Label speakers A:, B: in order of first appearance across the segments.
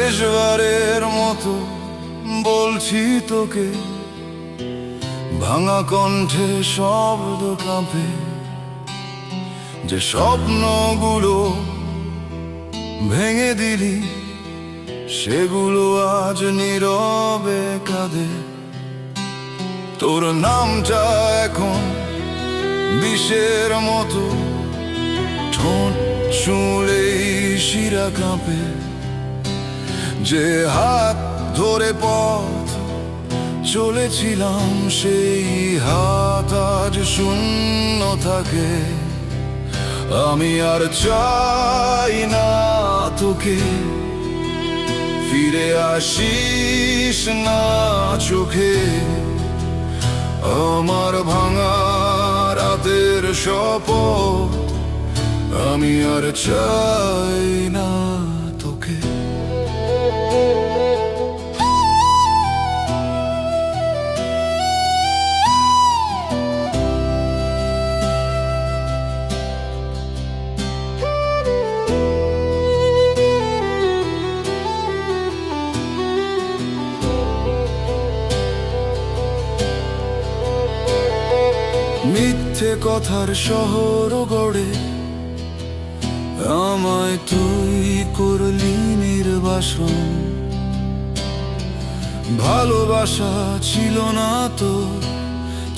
A: শেষবারের মতো বলছি তোকে, ভাঙা কণ্ঠে শব্দ কাঁপে, যে স্বপ্নগুলো ভেঙে দিলি সেগুলো আজ নীরবে কাঁদে। তোর নামটা এখন বিষের মতো, ঠোঁট ছুঁলেই শিরা কাঁপে, যে হাত ধরে পথ চলেছিলাম সেই হাত আজ শূন্য থাকে। আমি আর চাই না তোকে, ফিরে আসিস না চোখে, আমার ভাঙা রাতের শপথ, আমি আর চাই না তোকে। মিথ্যে কথার শহর গড়ে আমায় তুই করলি নির্বাসন। ভালোবাসা ছিল না তো,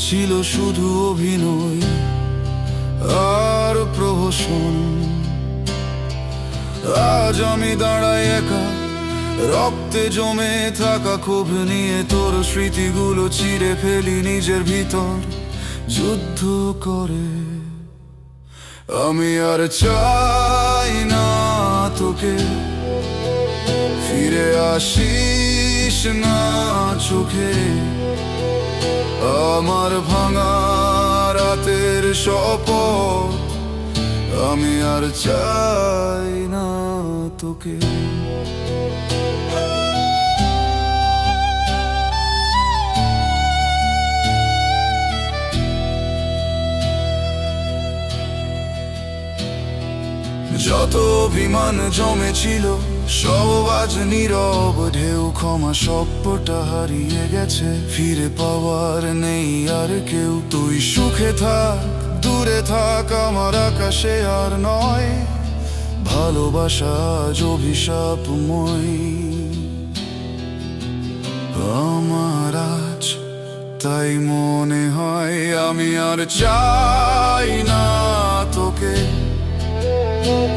A: ছিল শুধু অভিনয় আর প্রহসন। আজ আমি দাঁড়াই একা, রক্তে জমে থাকা ক্ষোভ নিয়ে, তোর স্মৃতিগুলো চিরে ফেলি নিজের ভিতর যুদ্ধ করে। আমি আর চাই না তোকে, ফিরে আসিস না চোখে, আমার ভাঙা রাতের শপথ, আমি আর চাই না তোকে। যত অভিমান জমেছিল সব আজ নীরব ঢেউ, ক্ষমা সবটা হারিয়ে গেছে, ফিরে পাওয়ার নেই আর কেউ। তুই সুখে থাক, দূরে থাক আমার আকাশে আর নয়, ভালোবাসা আজ অভিশাপময়। আমার আজ তাই মনে হয়, আমি আর চাই না তোকে,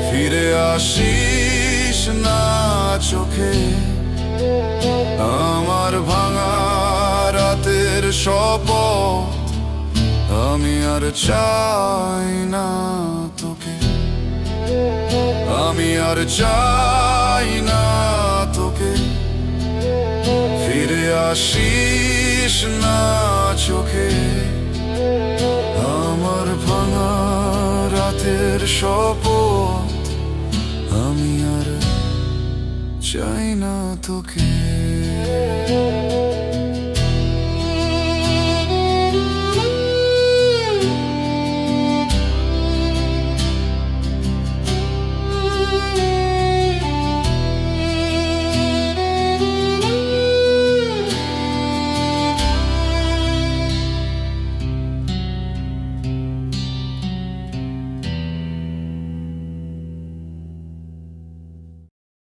A: ফিরে আসিস না চোখে, আমার ভাঙা রাতের শপথ, আমি আর চাই না তোকে, আমি আর চাই না তোকে, ফিরে আসিস না চোখে, আমার ভাঙা রাতের শপথ, আমি আর চাই না তোকে।